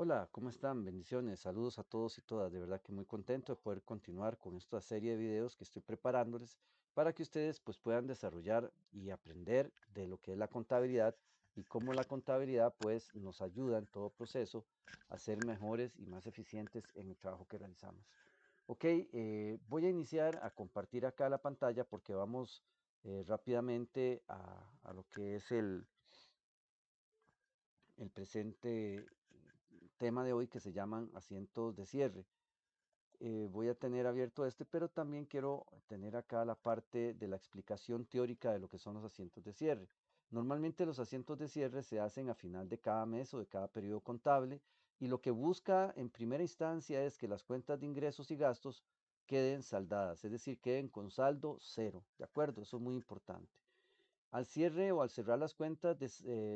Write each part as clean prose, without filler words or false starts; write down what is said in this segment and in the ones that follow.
Hola, ¿cómo están? Bendiciones, saludos a todos y todas. De verdad que muy contento de poder continuar con esta serie de videos que estoy preparándoles para que ustedes pues puedan desarrollar y aprender de lo que es la contabilidad y cómo la contabilidad pues nos ayuda en todo proceso a ser mejores y más eficientes en el trabajo que realizamos. Ok, voy a iniciar a compartir acá la pantalla porque vamos rápidamente a lo que es el presente tema de hoy que se llaman asientos de cierre. Voy a tener abierto este, pero también quiero tener acá la parte de la explicación teórica de lo que son los asientos de cierre. Normalmente los asientos de cierre se hacen a final de cada mes o de cada periodo contable y lo que busca en primera instancia es que las cuentas de ingresos y gastos queden saldadas, es decir, queden con saldo cero, ¿de acuerdo? Eso es muy importante. Al cierre o al cerrar las cuentas,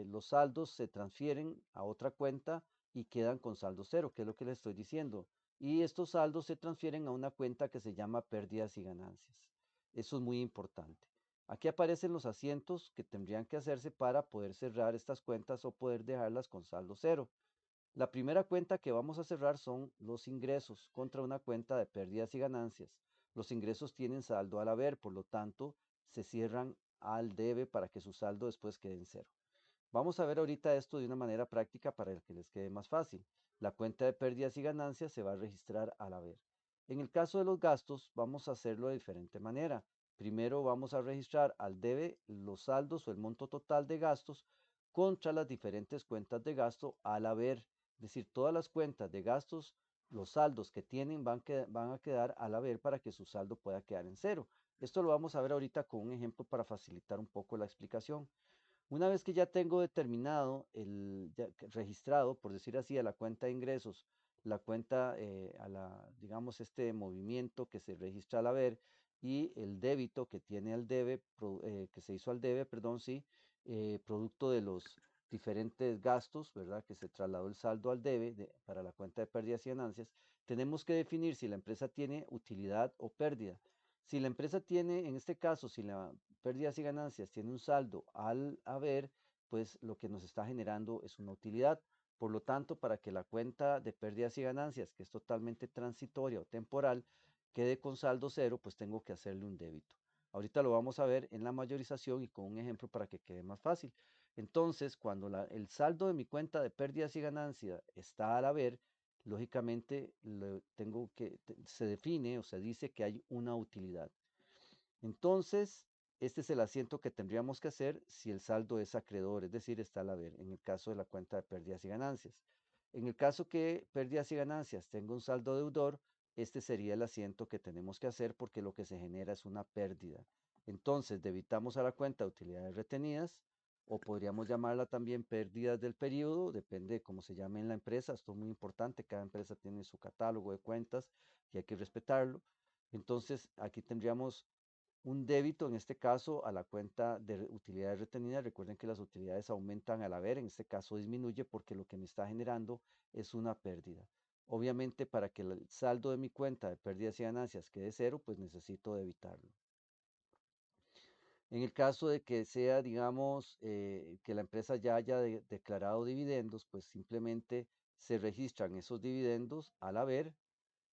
los saldos se transfieren a otra cuenta y quedan con saldo cero, que es lo que les estoy diciendo. Y estos saldos se transfieren a una cuenta que se llama pérdidas y ganancias. Eso es muy importante. Aquí aparecen los asientos que tendrían que hacerse para poder cerrar estas cuentas o poder dejarlas con saldo cero. La primera cuenta que vamos a cerrar son los ingresos contra una cuenta de pérdidas y ganancias. Los ingresos tienen saldo al haber, por lo tanto, se cierran al debe para que su saldo después quede en cero. Vamos a ver ahorita esto de una manera práctica para que les quede más fácil. La cuenta de pérdidas y ganancias se va a registrar al haber. En el caso de los gastos, vamos a hacerlo de diferente manera. Primero vamos a registrar al debe los saldos o el monto total de gastos contra las diferentes cuentas de gasto al haber. Es decir, todas las cuentas de gastos, los saldos que tienen van a quedar al haber para que su saldo pueda quedar en cero. Esto lo vamos a ver ahorita con un ejemplo para facilitar un poco la explicación. Una vez que ya tengo determinado, registrado, por decir así, a la cuenta de ingresos, la cuenta, digamos, este movimiento que se registra al haber y el débito que tiene al debe, que se hizo al debe, perdón, sí, producto de los diferentes gastos, ¿verdad? Que se trasladó el saldo al debe para la cuenta de pérdidas y ganancias, tenemos que definir si la empresa tiene utilidad o pérdida. Si la empresa tiene, en este caso, si la pérdidas y ganancias tiene un saldo al haber, pues lo que nos está generando es una utilidad. Por lo tanto, para que la cuenta de pérdidas y ganancias, que es totalmente transitoria o temporal, quede con saldo cero, pues tengo que hacerle un débito. Ahorita lo vamos a ver en la mayorización y con un ejemplo para que quede más fácil. Entonces, cuando el saldo de mi cuenta de pérdidas y ganancias está al haber, lógicamente se define o se dice que hay una utilidad. Entonces, este es el asiento que tendríamos que hacer si el saldo es acreedor, es decir, está al haber, en el caso de la cuenta de pérdidas y ganancias. En el caso que pérdidas y ganancias tenga un saldo deudor, este sería el asiento que tenemos que hacer porque lo que se genera es una pérdida. Entonces, debitamos a la cuenta de utilidades retenidas o podríamos llamarla también pérdidas del periodo, depende de cómo se llame en la empresa. Esto es muy importante, cada empresa tiene su catálogo de cuentas y hay que respetarlo. Entonces, aquí tendríamos un débito, en este caso, a la cuenta de utilidades retenidas. Recuerden que las utilidades aumentan al haber, en este caso disminuye porque lo que me está generando es una pérdida. Obviamente, para que el saldo de mi cuenta de pérdidas y ganancias quede cero, pues necesito debitarlo. En el caso de que sea, digamos, que la empresa ya haya declarado dividendos, pues simplemente se registran esos dividendos al haber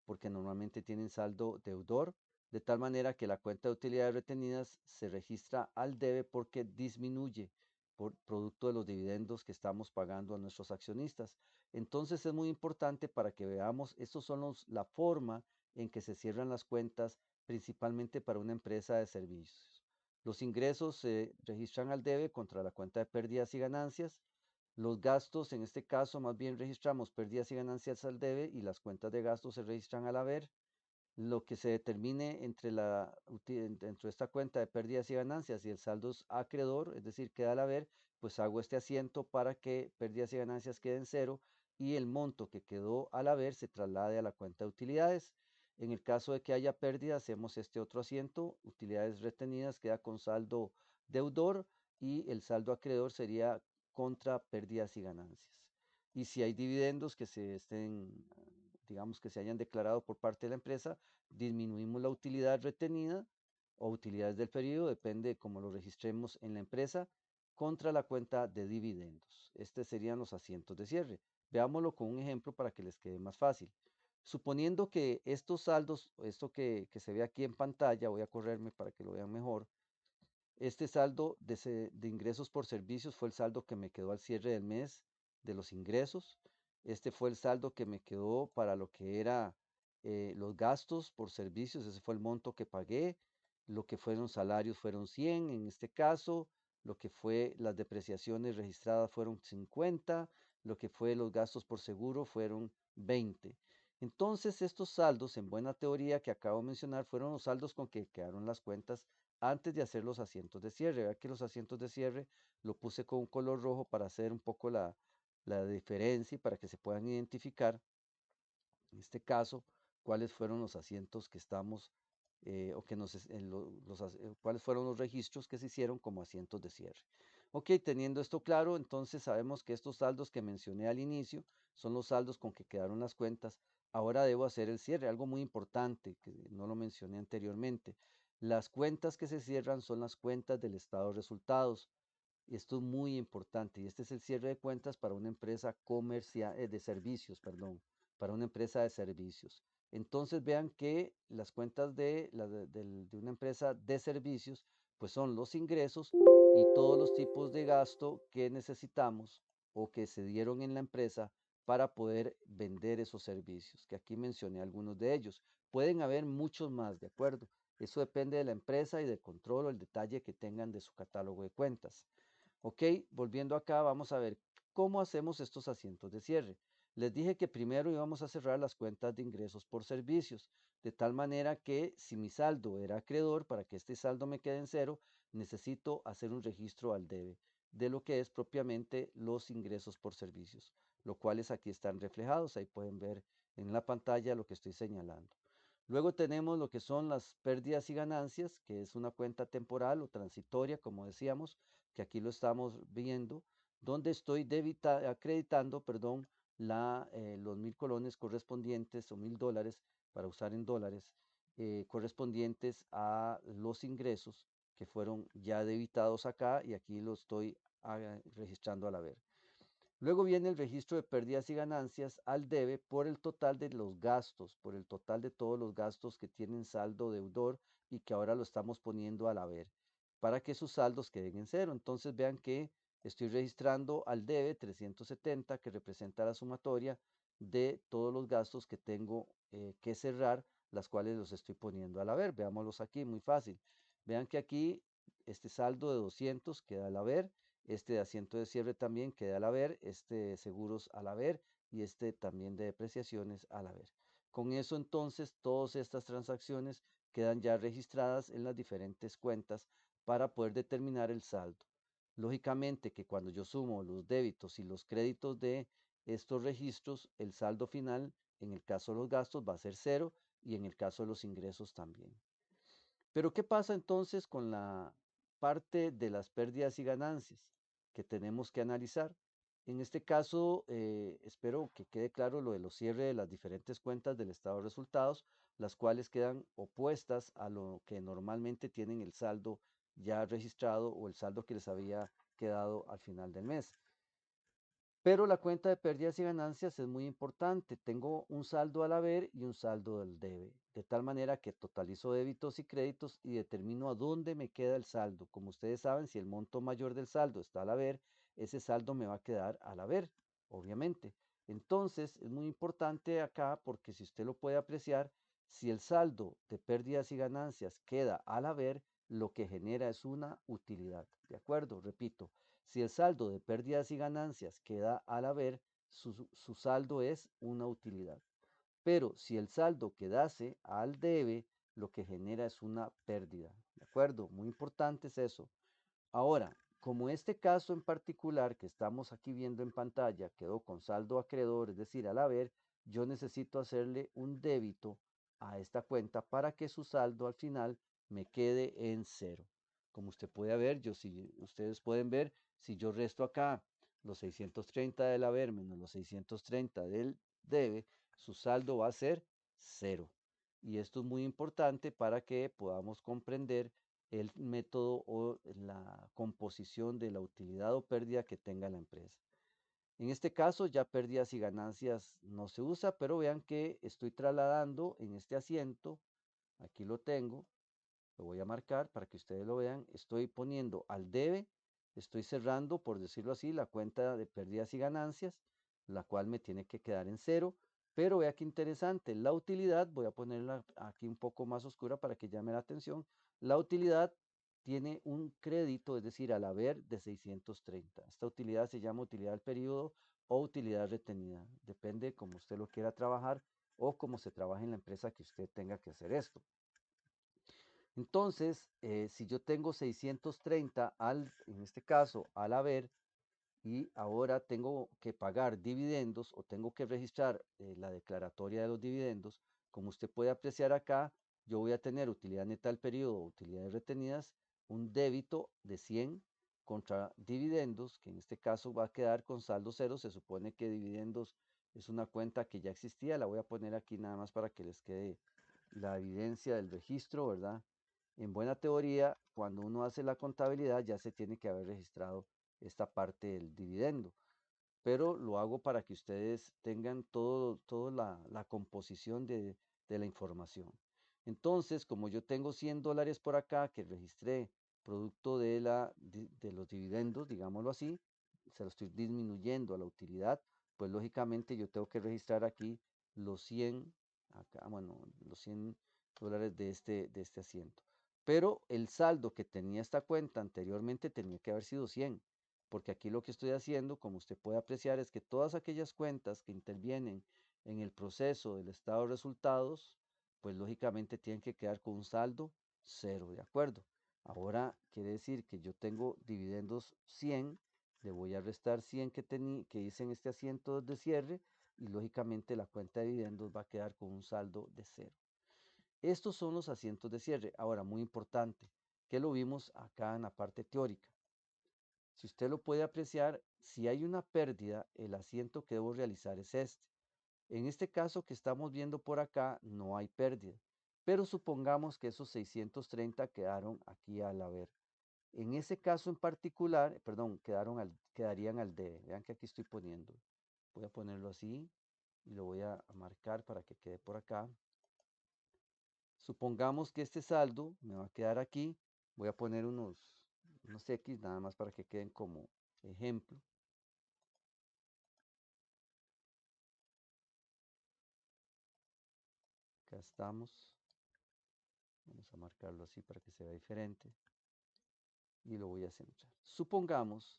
porque normalmente tienen saldo deudor, de tal manera que la cuenta de utilidades retenidas se registra al debe porque disminuye por producto de los dividendos que estamos pagando a nuestros accionistas. Entonces es muy importante para que veamos, estos son la forma en que se cierran las cuentas, principalmente para una empresa de servicios. Los ingresos se registran al debe contra la cuenta de pérdidas y ganancias. Los gastos, en este caso, más bien registramos pérdidas y ganancias al debe y las cuentas de gastos se registran al haber. Lo que se determine dentro de esta cuenta de pérdidas y ganancias y el saldo es acreedor, es decir, queda al haber, pues hago este asiento para que pérdidas y ganancias queden cero y el monto que quedó al haber se traslade a la cuenta de utilidades. En el caso de que haya pérdida, hacemos este otro asiento, utilidades retenidas queda con saldo deudor y el saldo acreedor sería contra pérdidas y ganancias. Y si hay dividendos que se estén, digamos que se hayan declarado por parte de la empresa, disminuimos la utilidad retenida o utilidades del periodo, depende de cómo lo registremos en la empresa, contra la cuenta de dividendos. Estos serían los asientos de cierre. Veámoslo con un ejemplo para que les quede más fácil. Suponiendo que estos saldos, esto que se ve aquí en pantalla, voy a correrme para que lo vean mejor. Este saldo de ingresos por servicios fue el saldo que me quedó al cierre del mes de los ingresos. Este fue el saldo que me quedó para lo que era los gastos por servicios. Ese fue el monto que pagué. Lo que fueron salarios fueron 100 en este caso. Lo que fue las depreciaciones registradas fueron 50. Lo que fue los gastos por seguro fueron 20. Entonces, estos saldos, en buena teoría que acabo de mencionar, fueron los saldos con que quedaron las cuentas antes de hacer los asientos de cierre. Vea que los asientos de cierre lo puse con un color rojo para hacer un poco la diferencia y para que se puedan identificar, en este caso, cuáles fueron los asientos que estamos o que nos, cuáles fueron los registros que se hicieron como asientos de cierre. Ok, teniendo esto claro, entonces sabemos que estos saldos que mencioné al inicio son los saldos con que quedaron las cuentas. Ahora debo hacer el cierre, algo muy importante que no lo mencioné anteriormente. Las cuentas que se cierran son las cuentas del estado de resultados. Esto es muy importante y este es el cierre de cuentas para una empresa comercial, de servicios, perdón, para una empresa de servicios. Entonces vean que las cuentas de una empresa de servicios, pues son los ingresos y todos los tipos de gasto que necesitamos o que se dieron en la empresa para poder vender esos servicios, que aquí mencioné algunos de ellos. Pueden haber muchos más, ¿de acuerdo? Eso depende de la empresa y del control o el detalle que tengan de su catálogo de cuentas. Ok, volviendo acá, vamos a ver cómo hacemos estos asientos de cierre. Les dije que primero íbamos a cerrar las cuentas de ingresos por servicios, de tal manera que si mi saldo era acreedor, para que este saldo me quede en cero, necesito hacer un registro al debe de lo que es propiamente los ingresos por servicios, los cuales aquí están reflejados. Ahí pueden ver en la pantalla lo que estoy señalando. Luego tenemos lo que son las pérdidas y ganancias, que es una cuenta temporal o transitoria, como decíamos, que aquí lo estamos viendo, donde estoy acreditando, perdón, los 1.000 colones correspondientes o 1.000 dólares, para usar en dólares, correspondientes a los ingresos que fueron ya debitados acá y aquí lo estoy registrando al haber. Luego viene el registro de pérdidas y ganancias al debe por el total de los gastos, por el total de todos los gastos que tienen saldo deudor y que ahora lo estamos poniendo al haber, para que sus saldos queden en cero. Entonces vean que estoy registrando al debe 370, que representa la sumatoria de todos los gastos que tengo que cerrar, las cuales los estoy poniendo al haber. Veámoslos aquí, muy fácil. Vean que aquí este saldo de 200 queda al haber, este de asiento de cierre también queda al haber, este de seguros al haber y este también de depreciaciones al haber. Con eso entonces todas estas transacciones quedan ya registradas en las diferentes cuentas para poder determinar el saldo. Lógicamente que cuando yo sumo los débitos y los créditos de estos registros, el saldo final en el caso de los gastos va a ser cero y en el caso de los ingresos también. Pero ¿qué pasa entonces con la parte de las pérdidas y ganancias que tenemos que analizar? En este caso, espero que quede claro lo de los cierres de las diferentes cuentas del estado de resultados, las cuales quedan opuestas a lo que normalmente tienen el saldo ya registrado o el saldo que les había quedado al final del mes. Pero la cuenta de pérdidas y ganancias es muy importante. Tengo un saldo al haber y un saldo del debe, de tal manera que totalizo débitos y créditos y determino a dónde me queda el saldo. Como ustedes saben, si el monto mayor del saldo está al haber, ese saldo me va a quedar al haber, obviamente. Entonces, es muy importante acá porque si usted lo puede apreciar, si el saldo de pérdidas y ganancias queda al haber, lo que genera es una utilidad. ¿De acuerdo? Repito, si el saldo de pérdidas y ganancias queda al haber, su saldo es una utilidad. Pero si el saldo quedase al debe, lo que genera es una pérdida. ¿De acuerdo? Muy importante es eso. Ahora, como este caso en particular que estamos aquí viendo en pantalla quedó con saldo acreedor, es decir, al haber, yo necesito hacerle un débito a esta cuenta para que su saldo al final me quede en cero. Como usted puede ver, si ustedes pueden ver, si yo resto acá los 630 del haber menos los 630 del debe, su saldo va a ser cero. Y esto es muy importante para que podamos comprender el método o la composición de la utilidad o pérdida que tenga la empresa. En este caso ya pérdidas y ganancias no se usa, pero vean que estoy trasladando en este asiento, aquí lo tengo, lo voy a marcar para que ustedes lo vean, estoy poniendo al debe, estoy cerrando, por decirlo así, la cuenta de pérdidas y ganancias, la cual me tiene que quedar en cero, pero vea qué interesante, la utilidad, voy a ponerla aquí un poco más oscura para que llame la atención, la utilidad tiene un crédito, es decir, al haber de 630. Esta utilidad se llama utilidad del periodo o utilidad retenida, depende como usted lo quiera trabajar o como se trabaja en la empresa que usted tenga que hacer esto. Entonces, si yo tengo 630 en este caso, al haber, y ahora tengo que pagar dividendos o tengo que registrar la declaratoria de los dividendos, como usted puede apreciar acá, yo voy a tener utilidad neta del periodo, utilidades retenidas, un débito de 100 contra dividendos, que en este caso va a quedar con saldo cero. Se supone que dividendos es una cuenta que ya existía, la voy a poner aquí nada más para que les quede la evidencia del registro, ¿verdad? En buena teoría, cuando uno hace la contabilidad ya se tiene que haber registrado esta parte del dividendo, pero lo hago para que ustedes tengan toda la composición de la información. Entonces, como yo tengo $100 por acá que registré producto de los dividendos, digámoslo así, se lo estoy disminuyendo a la utilidad, pues lógicamente yo tengo que registrar aquí los 100, acá, bueno, los $100 de este asiento. Pero el saldo que tenía esta cuenta anteriormente tenía que haber sido 100, porque aquí lo que estoy haciendo, como usted puede apreciar, es que todas aquellas cuentas que intervienen en el proceso del estado de resultados, pues lógicamente tienen que quedar con un saldo cero, ¿de acuerdo? Ahora quiere decir que yo tengo dividendos 100, le voy a restar 100 que hice en este asiento de cierre y lógicamente la cuenta de dividendos va a quedar con un saldo de cero. Estos son los asientos de cierre. Ahora, muy importante, que lo vimos acá en la parte teórica. Si usted lo puede apreciar, si hay una pérdida, el asiento que debo realizar es este. En este caso que estamos viendo por acá, no hay pérdida, pero supongamos que esos 630 quedaron aquí al haber. En ese caso en particular, perdón, quedarían al debe. Vean que aquí estoy poniendo. Voy a ponerlo así y lo voy a marcar para que quede por acá. Supongamos que este saldo me va a quedar aquí. Voy a poner unos X nada más para que queden como ejemplo. Acá estamos. Vamos a marcarlo así para que se vea diferente. Y lo voy a centrar. Supongamos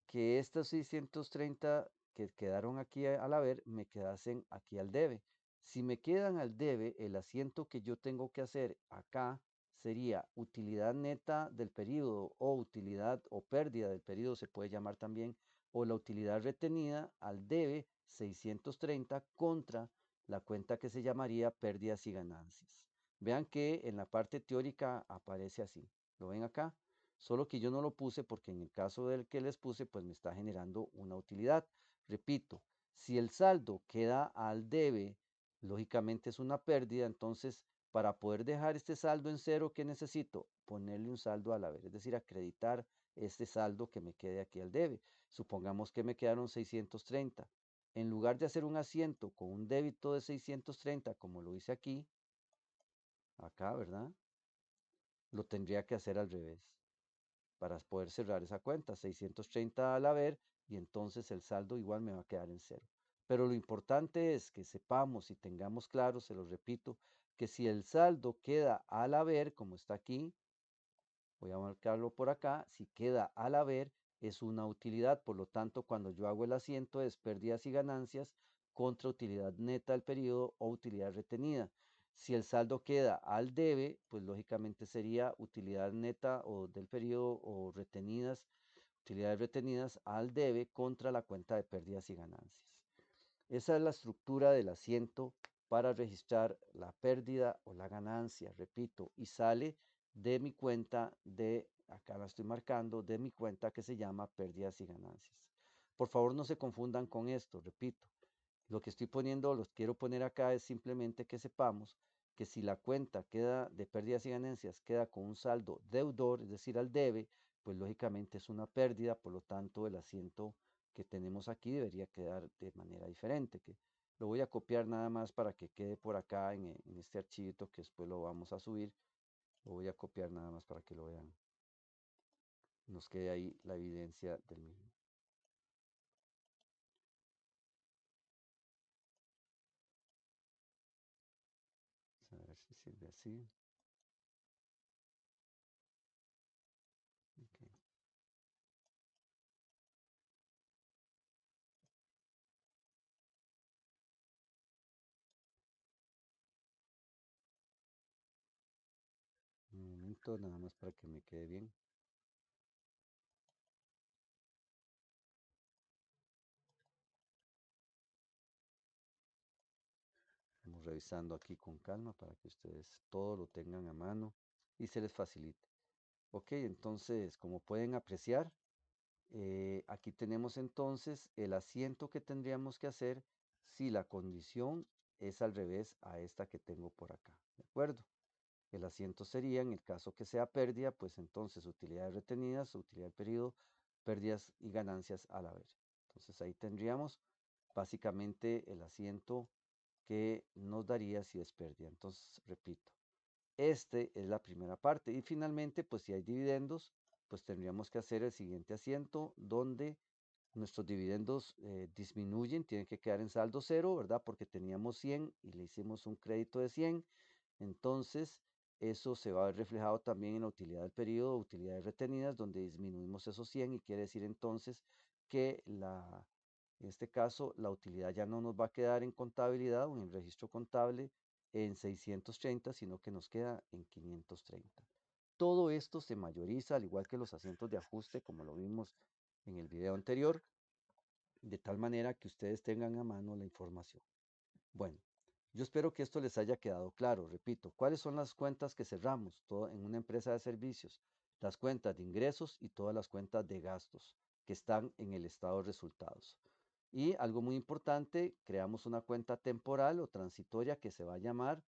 que estos 630 que quedaron aquí al haber me quedasen aquí al debe. Si me quedan al debe, el asiento que yo tengo que hacer acá sería utilidad neta del periodo o utilidad o pérdida del periodo, se puede llamar también, o la utilidad retenida al debe 630 contra la cuenta que se llamaría pérdidas y ganancias. Vean que en la parte teórica aparece así. ¿Lo ven acá? Solo que yo no lo puse porque en el caso del que les puse, pues me está generando una utilidad. Repito, si el saldo queda al debe, lógicamente es una pérdida, entonces para poder dejar este saldo en cero, ¿qué necesito? Ponerle un saldo al haber, es decir, acreditar este saldo que me quede aquí al debe. Supongamos que me quedaron 630. En lugar de hacer un asiento con un débito de 630, como lo hice aquí, acá, ¿verdad? Lo tendría que hacer al revés para poder cerrar esa cuenta, 630 al haber, y entonces el saldo igual me va a quedar en cero. Pero lo importante es que sepamos y tengamos claro, se lo repito, que si el saldo queda al haber, como está aquí, voy a marcarlo por acá, si queda al haber es una utilidad, por lo tanto cuando yo hago el asiento es pérdidas y ganancias contra utilidad neta del periodo o utilidad retenida. Si el saldo queda al debe, pues lógicamente sería utilidad neta o del periodo o retenidas, utilidades retenidas al debe contra la cuenta de pérdidas y ganancias. Esa es la estructura del asiento para registrar la pérdida o la ganancia, repito, y sale de mi cuenta acá la estoy marcando, de mi cuenta que se llama pérdidas y ganancias. Por favor, no se confundan con esto, repito. Lo que estoy poniendo, los quiero poner acá es simplemente que sepamos que si la cuenta queda de pérdidas y ganancias queda con un saldo deudor, es decir, al debe, pues lógicamente es una pérdida, por lo tanto el asiento que tenemos aquí debería quedar de manera diferente, que lo voy a copiar nada más para que quede por acá en este archivito que después lo vamos a subir. Lo voy a copiar nada más para que lo vean. Nos quede ahí la evidencia del mismo. A ver si sirve así. Ok. Un momento nada más para que me quede bien. Vamos revisando aquí con calma para que ustedes todo lo tengan a mano y se les facilite. Ok, entonces, como pueden apreciar, aquí tenemos entonces el asiento que tendríamos que hacer si la condición es al revés a esta que tengo por acá. ¿De acuerdo? El asiento sería, en el caso que sea pérdida, pues entonces utilidades retenidas, utilidad del periodo, pérdidas y ganancias a la vez. Entonces ahí tendríamos básicamente el asiento que nos daría si es pérdida. Entonces, repito, este es la primera parte. Y finalmente, pues si hay dividendos, pues tendríamos que hacer el siguiente asiento donde nuestros dividendos disminuyen, tienen que quedar en saldo cero, ¿verdad? Porque teníamos 100 y le hicimos un crédito de 100. Entonces, eso se va a ver reflejado también en la utilidad del periodo, utilidades retenidas, donde disminuimos esos 100 y quiere decir entonces que en este caso la utilidad ya no nos va a quedar en contabilidad o en el registro contable en 630, sino que nos queda en 530. Todo esto se mayoriza, al igual que los asientos de ajuste, como lo vimos en el video anterior, de tal manera que ustedes tengan a mano la información. Bueno, yo espero que esto les haya quedado claro. Repito, ¿cuáles son las cuentas que cerramos en una empresa de servicios? Las cuentas de ingresos y todas las cuentas de gastos que están en el estado de resultados. Y algo muy importante, creamos una cuenta temporal o transitoria que se va a llamar,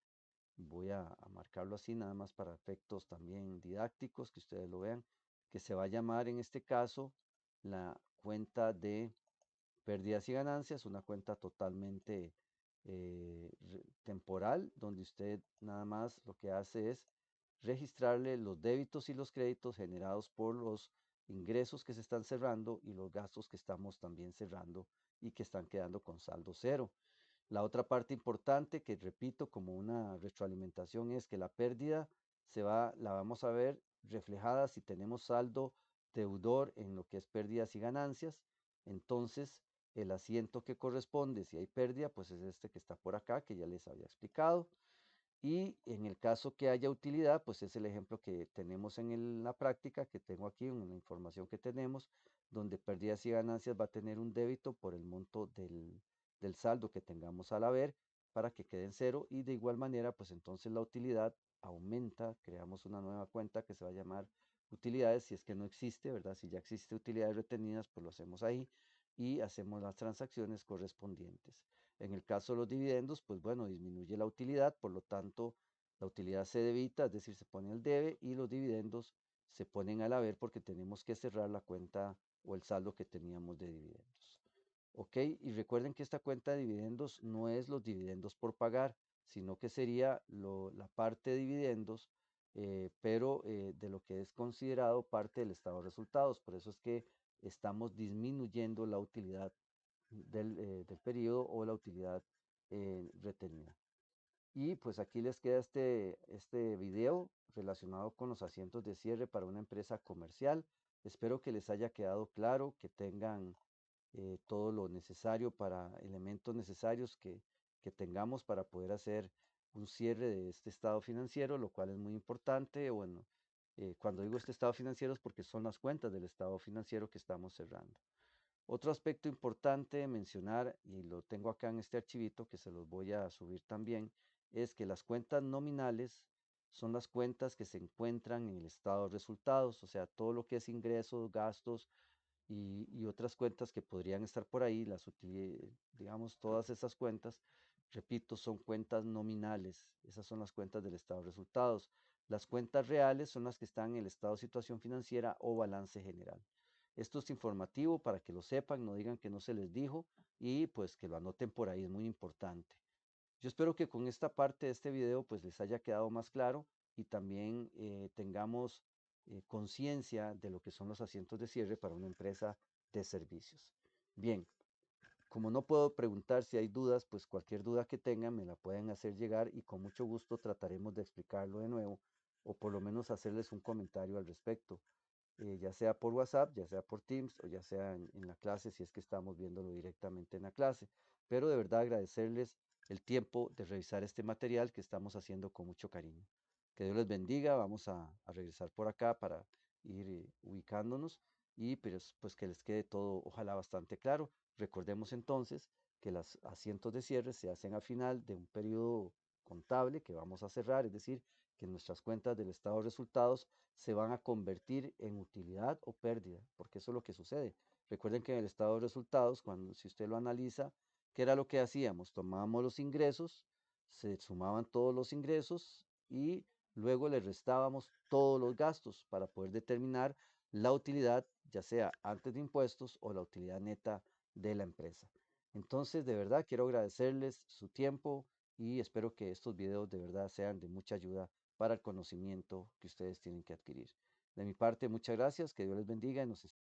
voy a marcarlo así nada más para efectos también didácticos, que ustedes lo vean, que se va a llamar en este caso la cuenta de pérdidas y ganancias, una cuenta totalmente temporal, donde usted nada más lo que hace es registrarle los débitos y los créditos generados por los ingresos que se están cerrando y los gastos que estamos también cerrando y que están quedando con saldo cero. La otra parte importante que repito como una retroalimentación es que la pérdida la vamos a ver reflejada si tenemos saldo deudor en lo que es pérdidas y ganancias. Entonces, el asiento que corresponde si hay pérdida, pues es este que está por acá, que ya les había explicado. Y en el caso que haya utilidad, pues es el ejemplo que tenemos en la práctica, que tengo aquí, en la información que tenemos, donde pérdidas y ganancias va a tener un débito por el monto del saldo que tengamos al haber para que quede en cero. Y de igual manera, pues entonces la utilidad aumenta, creamos una nueva cuenta que se va a llamar utilidades, si es que no existe, ¿verdad? Si ya existe utilidades retenidas, pues lo hacemos ahí y hacemos las transacciones correspondientes. En el caso de los dividendos, pues bueno, disminuye la utilidad, por lo tanto, la utilidad se debita, es decir, se pone el debe y los dividendos se ponen al haber porque tenemos que cerrar la cuenta o el saldo que teníamos de dividendos. Ok, y recuerden que esta cuenta de dividendos no es los dividendos por pagar, sino que sería la parte de dividendos, pero de lo que es considerado parte del estado de resultados. Por eso es que estamos disminuyendo la utilidad del periodo o la utilidad retenida. Y pues aquí les queda este video relacionado con los asientos de cierre para una empresa comercial. Espero que les haya quedado claro, que tengan todo lo necesario para elementos necesarios que tengamos para poder hacer un cierre de este estado financiero, lo cual es muy importante. Bueno, cuando digo este estado financiero es porque son las cuentas del estado financiero que estamos cerrando. Otro aspecto importante mencionar, y lo tengo acá en este archivito que se los voy a subir también, es que las cuentas nominales son las cuentas que se encuentran en el estado de resultados, o sea, todo lo que es ingresos, gastos y otras cuentas que podrían estar por ahí, digamos, todas esas cuentas, repito, son cuentas nominales, esas son las cuentas del estado de resultados. Las cuentas reales son las que están en el estado de situación financiera o balance general. Esto es informativo para que lo sepan, no digan que no se les dijo y pues que lo anoten por ahí, es muy importante. Yo espero que con esta parte de este video pues les haya quedado más claro y también tengamos conciencia de lo que son los asientos de cierre para una empresa de servicios. Bien, como no puedo preguntar si hay dudas, pues cualquier duda que tengan me la pueden hacer llegar y con mucho gusto trataremos de explicarlo de nuevo o por lo menos hacerles un comentario al respecto, ya sea por WhatsApp, ya sea por Teams o ya sea en la clase si es que estamos viéndolo directamente en la clase. Pero de verdad agradecerles el tiempo de revisar este material que estamos haciendo con mucho cariño. Que Dios les bendiga, vamos a regresar por acá para ir ubicándonos y pues que les quede todo ojalá bastante claro. Recordemos entonces que los asientos de cierre se hacen al final de un periodo contable que vamos a cerrar, es decir, que nuestras cuentas del estado de resultados se van a convertir en utilidad o pérdida, porque eso es lo que sucede. Recuerden que en el estado de resultados, cuando si usted lo analiza, ¿qué era lo que hacíamos? Tomábamos los ingresos, se sumaban todos los ingresos y luego le restábamos todos los gastos para poder determinar la utilidad, ya sea antes de impuestos o la utilidad neta de la empresa. Entonces, de verdad, quiero agradecerles su tiempo y espero que estos videos de verdad sean de mucha ayuda para el conocimiento que ustedes tienen que adquirir. De mi parte, muchas gracias, que Dios les bendiga y nos